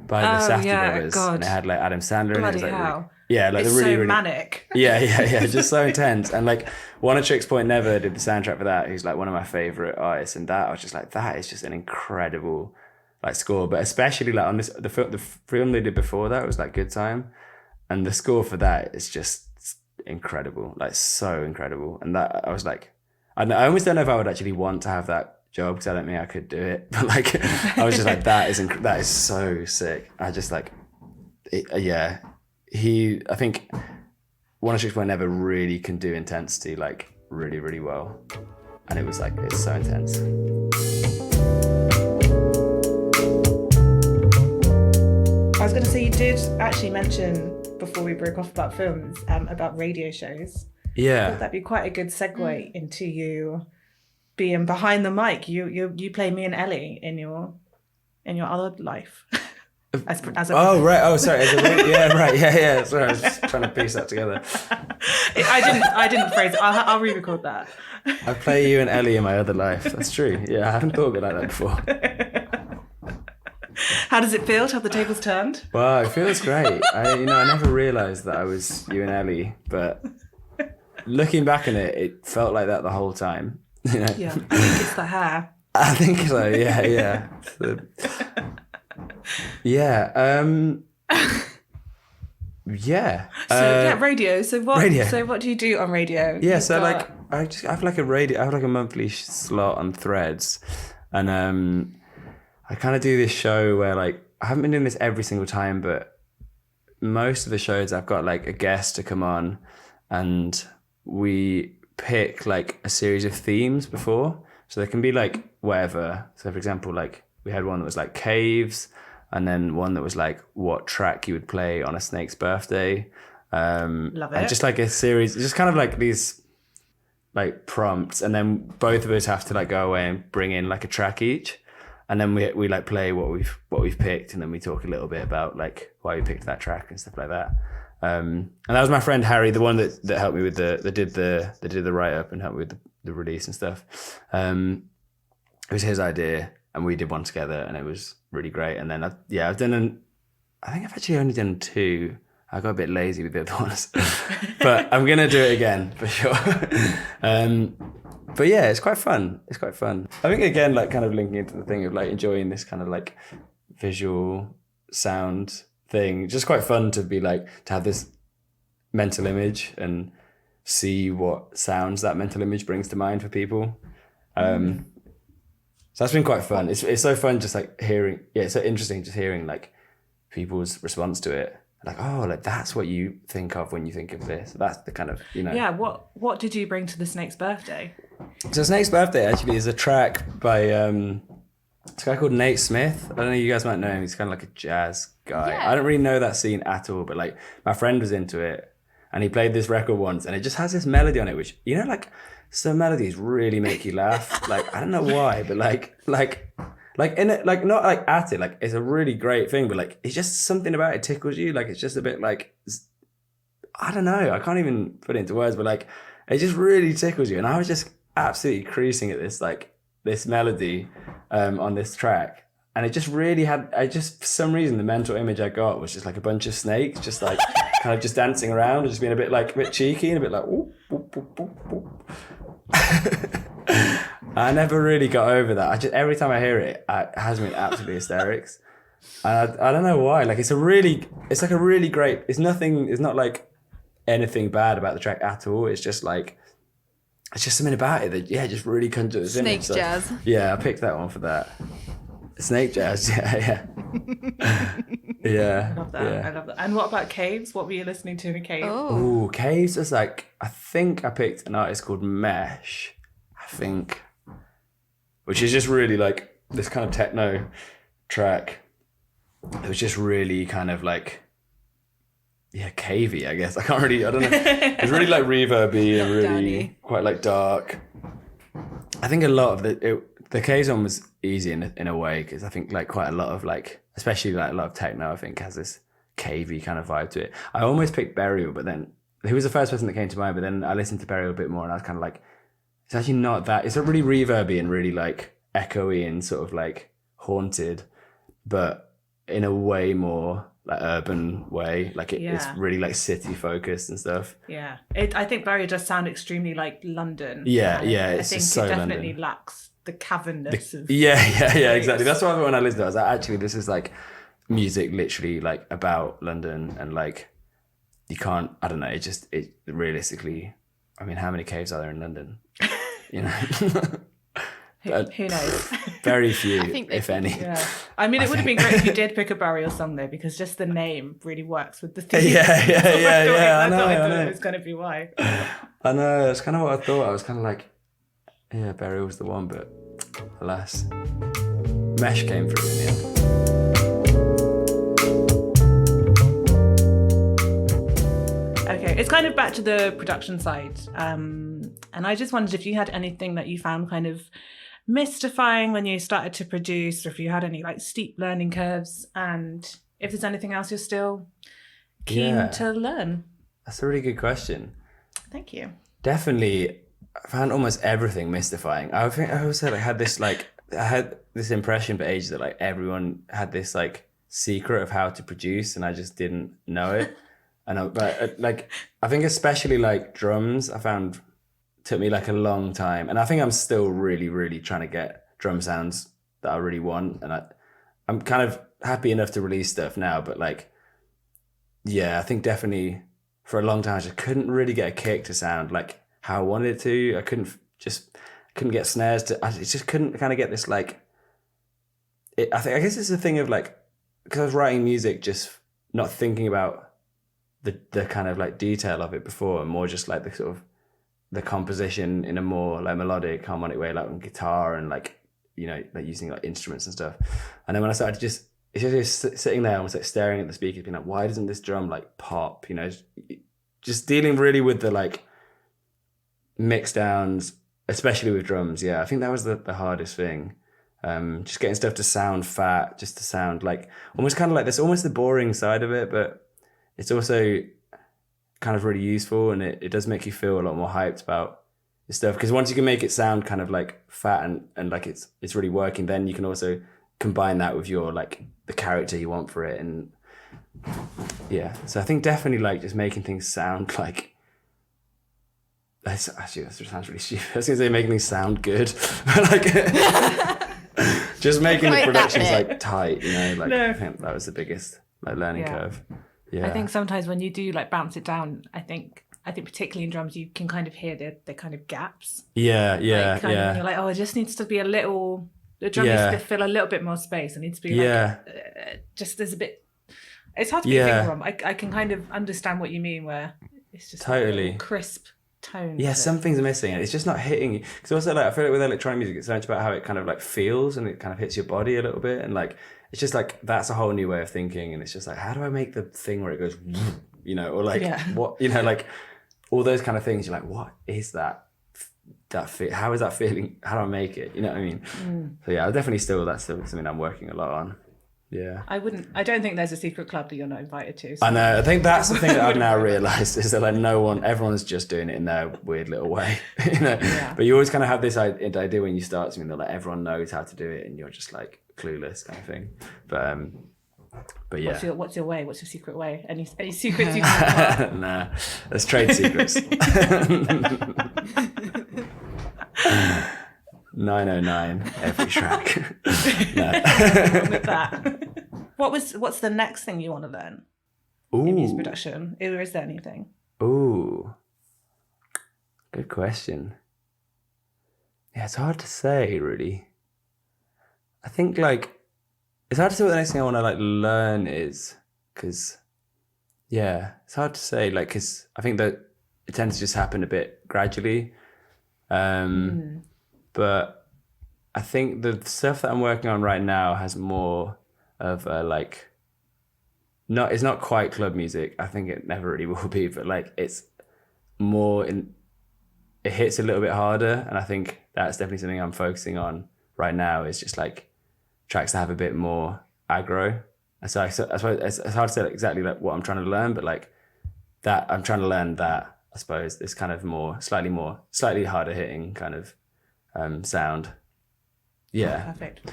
by the Safety yeah, brothers, God. and it had like Adam Sandler in it. It was, Bloody like, hell. yeah, like It's the really, so really manic. yeah, just so intense. And like One Tricks Point Never did the soundtrack for that, who's like one of my favorite artists, and that I was just like, that is just an incredible like score. But especially like on this the film they did before that was like Good Time, and the score for that is just incredible, like so incredible. And that I was like, I almost don't know if I would actually want to have that job, because I don't think I could do it. But like I was just like, that is so sick. I just like yeah. I think One Tricks Point Never really can do intensity like really, really well. And it was like, it's so intense. I was going to say, you did actually mention before we broke off about films, about radio shows. I Yeah. thought that'd be quite a good segue into you being behind the mic. You play me and Ellie in your other life. As a Oh, right. Oh, sorry. Yeah, right. Yeah. Sorry, I was just trying to piece that together. I didn't phrase it. I'll re-record that. I play you and Ellie in my other life. That's true. Yeah, I haven't thought of it like that before. How does it feel to have the tables turned? Wow, it feels great. I never realised that I was you and Ellie, but looking back on it, it felt like that the whole time. You know? Yeah, I think it's the hair. I think so. Yeah. Yeah. Radio. So what? Radio. So what do you do on radio? Yeah, You've so got- like I have like a radio. I have like a monthly slot on Threads, and I kind of do this show where like I haven't been doing this every single time, but most of the shows I've got like a guest to come on, and we pick like a series of themes before, so they can be like whatever. So for example, like we had one that was like caves, and then one that was like what track you would play on a snake's birthday. Love And it. just like a series, just kind of like these like prompts, and then both of us have to like go away and bring in like a track each, and then we like play what we've picked, and then we talk a little bit about like why we picked that track and stuff like that. And that was my friend Harry, the one that helped me with that did the write up and helped me with the release and stuff. It was his idea, and we did one together, and it was really great. And then I think I've actually only done two. I got a bit lazy with the other ones, but I'm gonna do it again for sure. But yeah, it's quite fun. I think again, like kind of linking into the thing of like enjoying this kind of like visual sound thing. Just quite fun to be like to have this mental image and see what sounds that mental image brings to mind for people. So that's been quite fun. It's so fun just like hearing. Yeah, it's so interesting just hearing like people's response to it. Like, oh, like that's what you think of when you think of this. That's the kind of, you know. Yeah. What did you bring to the snake's birthday? So Snake's Birthday actually is a track by this guy called Nate Smith. I don't know, you guys might know him. He's kind of like a jazz guy. Yeah. I don't really know that scene at all, but like my friend was into it, and he played this record once, and it just has this melody on it, which, you know, like some melodies really make you laugh. Like I don't know why, but like in it, like not like at it, like it's a really great thing, but like it's just something about it tickles you. Like it's just a bit like, I don't know, I can't even put it into words, but like it just really tickles you. And I was just absolutely creasing at this melody on this track, and it just really had, for some reason the mental image I got was just like a bunch of snakes just like kind of just dancing around and just being a bit cheeky and a bit like whoop, whoop, whoop, whoop, whoop. I never really got over that. Every time I hear it, it has me in absolutely hysterics. And I don't know why. Like it's like a really great. It's not like anything bad about the track at all. It's just like, it's just something about it that just really conjures this image. Snake jazz. Yeah, I picked that one for that. Snake jazz. Yeah. Yeah. I love that. Yeah. I love that. And what about caves? What were you listening to in a cave? Oh. Ooh, Caves is like, I think I picked an artist called Mesh, which is just really like this kind of techno track. It was just really kind of like, yeah, cavey, I guess. I don't know. It was really like reverby and really Lockdowny. quite like dark. I think a lot of the Caves one was easy in a way, because I think like quite a lot of like, especially like a lot of techno, I think has this cavey kind of vibe to it. I almost picked Burial, but then he was the first person that came to mind, but then I listened to Burial a bit more and I was kind of like, it's actually not that. It's a really reverby and really like echoey and sort of like haunted, but in a way more like urban way, like it's really like city focused and stuff. Yeah, I think Barrier does sound extremely like London. Yeah, I it's think just so it definitely London. lacks the cavernness of exactly. That's why when I listened to it, I was like, actually, this is like music literally like about London, and like you can't, I don't know, it realistically, I mean, how many caves are there in London? You know. Who knows? Very few, if any. Yeah. I mean, it would have been great if you did pick a Burial song though, because just the name really works with the theme. Yeah. I thought it was going to be why. I know, that's kind of what I thought. I was kind of like, yeah, Burial was the one, but alas, Mesh came through in the end. Okay, it's kind of back to the production side. And I just wondered if you had anything that you found kind of mystifying when you started to produce, or if you had any like steep learning curves, and if there's anything else you're still keen to learn. That's a really good question. Thank you. Definitely, I found almost everything mystifying. I think I always said I had this impression for ages that like everyone had this like secret of how to produce, and I just didn't know it. But like I think especially like drums, I found took me like a long time, and I think I'm still really, really trying to get drum sounds that I really want, and I'm kind of happy enough to release stuff now, but like, yeah, I think definitely for a long time I just couldn't really get a kick to sound like how I wanted it to. I couldn't get snares to. I just couldn't kind of get this like. I guess it's a thing of like, because I was writing music, just not thinking about the kind of like detail of it before, and more just like the sort of the composition in a more like melodic, harmonic way, like on guitar and like, you know, like using like instruments and stuff. And then when I started it's just sitting there, almost like staring at the speakers, being like, why doesn't this drum like pop? You know, just dealing really with the like mix downs, especially with drums. Yeah, I think that was the hardest thing. Just getting stuff to sound fat, just to sound like almost kind of like this, almost the boring side of it, but it's also kind of really useful, and it does make you feel a lot more hyped about your stuff, because once you can make it sound kind of like fat and like it's really working, then you can also combine that with your like the character you want for it. And yeah, so I think definitely like just making things sound like, actually that sounds really stupid. I was gonna say making things sound good, but like just making the productions like tight, you know, like I think that was the biggest like learning curve. Yeah. I think sometimes when you do like bounce it down, I think particularly in drums, you can kind of hear the kind of gaps. Yeah. Like, you're like, oh, it just needs to be a little. The drum needs to fill a little bit more space. It needs to be like just there's a bit. It's hard to put your finger on. I can kind of understand what you mean, where it's just totally like crisp tone. Yeah, something's missing. It's just not hitting you. Because also like I feel like with electronic music, it's so much about how it kind of like feels, and it kind of hits your body a little bit, and like. It's just like, that's a whole new way of thinking. And it's just like, how do I make the thing where it goes, you know, or like, what, you know, like all those kind of things. You're like, what is that? How is that feeling? How do I make it? You know what I mean? So yeah, that's still something I'm working a lot on. Yeah. I don't think there's a secret club that you're not invited to. So. I know. I think that's the thing that I've now realised is that like everyone's just doing it in their weird little way, you know? Yeah. But you always kind of have this idea when you start something that like everyone knows how to do it, and you're just like clueless kind of thing. But yeah. What's your way? What's your secret way? Any secrets you can Nah, there's trade secrets. 909 every track. No. With that. What's the next thing you want to learn in music production? Or is there anything? Ooh, good question. Yeah, it's hard to say really. I think like it's hard to say what the next thing I want to like learn is, because it's hard to say, like, because I think that it tends to just happen a bit gradually. But I think the stuff that I'm working on right now has more of a like, it's not quite club music. I think it never really will be, but like it's more it hits a little bit harder. And I think that's definitely something I'm focusing on right now, is just like tracks that have a bit more aggro. So I suppose it's hard to say like exactly like what I'm trying to learn, but like that I'm trying to learn that, I suppose, this kind of slightly harder hitting kind of sound. Yeah. Perfect.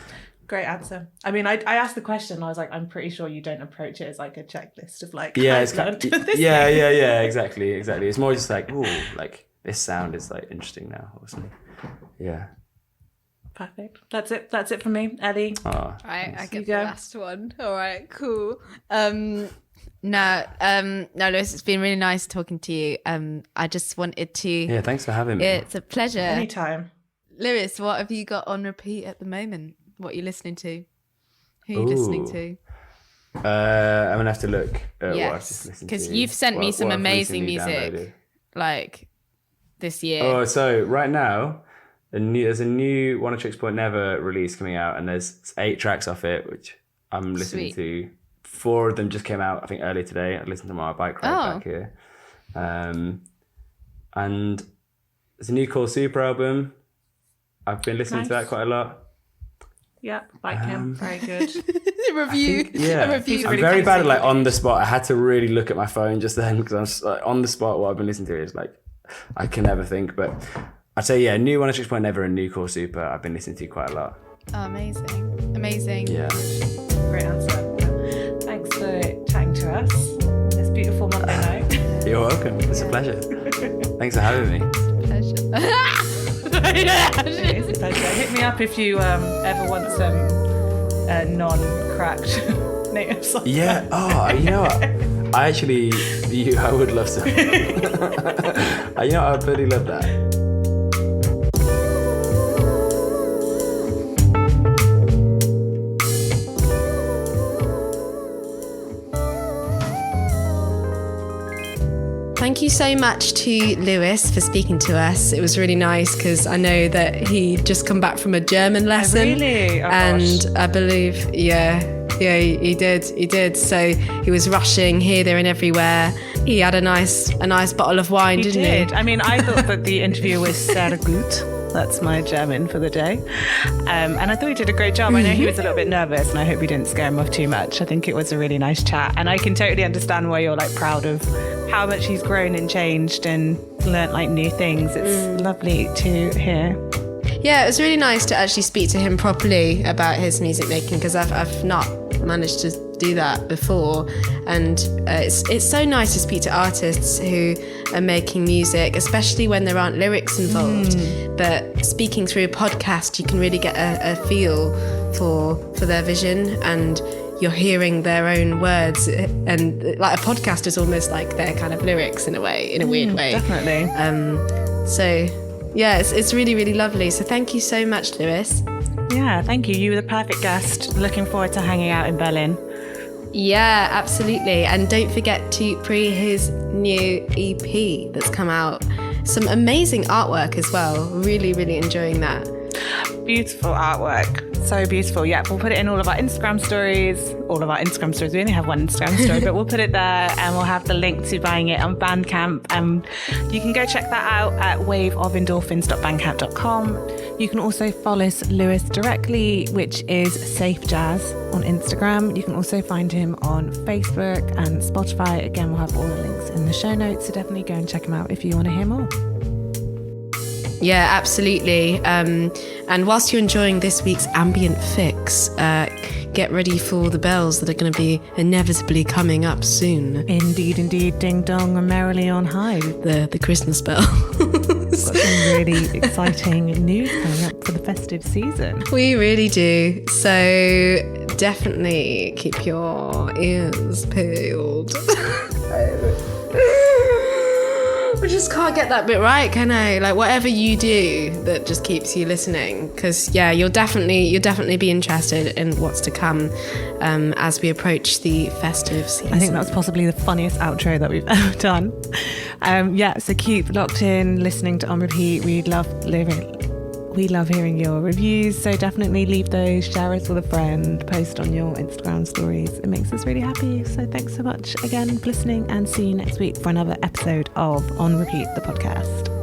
Great answer. I mean, I asked the question. I was like, I'm pretty sure you don't approach it as like a checklist of like, Yeah, I've learned this yeah, thing. yeah, exactly. It's more just like, ooh, like this sound is like interesting now or something. Yeah. Perfect. That's it from me, Ellie. Oh, Right, I You get the go. last one. All right, cool. No, Lewis, it's been really nice talking to you. I just wanted to. yeah, thanks for having me. It's a pleasure. Anytime. Lewis, what have you got on repeat at the moment? What are you listening to? Who are you listening to? I'm gonna have to look at what I've Yes, just listened because to. you've sent me some what I've amazing recently music, downloaded. like this year. Oh, so right now, there's a new One Tricks Point Never release coming out, and there's 8 tracks off it, which I'm listening Sweet. to. 4 of them just came out, I think, earlier today. I listened to them on my bike ride back here. And there's a new Call Super album. I've been listening to that quite a lot. Yeah, like him. Very good. Review. Yeah, A review. I'm very bad at like on the spot. I had to really look at my phone just then because I'm just, like, on the spot. What I've been listening to is like I can never think. But I'd say new One Tricks Point Never and new Core Super. I've been listening to quite a lot. Oh, amazing. Yeah. Great answer. Thanks for chatting to us this beautiful Monday night. You're welcome. It's a pleasure. Thanks for having me. Pleasure. It is a pleasure. Hit me up if you ever want some non-cracked native song. Yeah. Oh, you know what? I would love some. You know, I'd really love that. Thank you so much to Lewis for speaking to us. It was really nice because I know that he'd just come back from a German lesson. Really? Oh, and gosh. I believe, he did. So he was rushing here, there and everywhere. He had a nice bottle of wine, didn't he? I mean, I thought that the interview was sehr gut. That's my German for the day. And I thought he did a great job. I know he was a little bit nervous and I hope we didn't scare him off too much. I think it was a really nice chat. And I can totally understand why you're like proud of how much he's grown and changed and learnt like new things. It's lovely to hear. Yeah, it was really nice to actually speak to him properly about his music making because I've not managed to do that before, and it's so nice to speak to artists who are making music, especially when there aren't lyrics involved. But speaking through a podcast, you can really get a feel for their vision, and you're hearing their own words, and like a podcast is almost like their kind of lyrics in a way, in a weird way. Definitely. So yeah, it's really, really lovely. So thank you so much, Lewis. Yeah, thank you. You were the perfect guest. Looking forward to hanging out in Berlin. Yeah, absolutely. And don't forget to pre his new EP that's come out. Some amazing artwork as well. Really, really enjoying that. Beautiful artwork. So beautiful. Yeah, we'll put it in all of our Instagram stories. We only have one Instagram story, but we'll put it there and we'll have the link to buying it on Bandcamp. You can go check that out at waveofendorphins.bandcamp.com. You can also follow Lewis directly, which is Safejas on Instagram. You can also find him on Facebook and Spotify. Again, we'll have all the links in the show notes, so definitely go and check him out if you want to hear more. Yeah, absolutely. And whilst you're enjoying this week's ambient fix, get ready for the bells that are going to be inevitably coming up soon. Indeed, ding dong and merrily on high. The Christmas bells. Got some really exciting news coming up for the festive season. We really do. So definitely keep your ears peeled. I just can't get that bit right, can I? Like whatever you do that just keeps you listening, because yeah, you'll definitely be interested in what's to come as we approach the festive season. I think that's possibly the funniest outro that we've ever done. So keep locked in, listening to On Repeat. We love hearing your reviews, so definitely leave those, share us with a friend, post on your Instagram stories. It makes us really happy. So thanks so much again for listening, and see you next week for another episode of On Repeat, the podcast.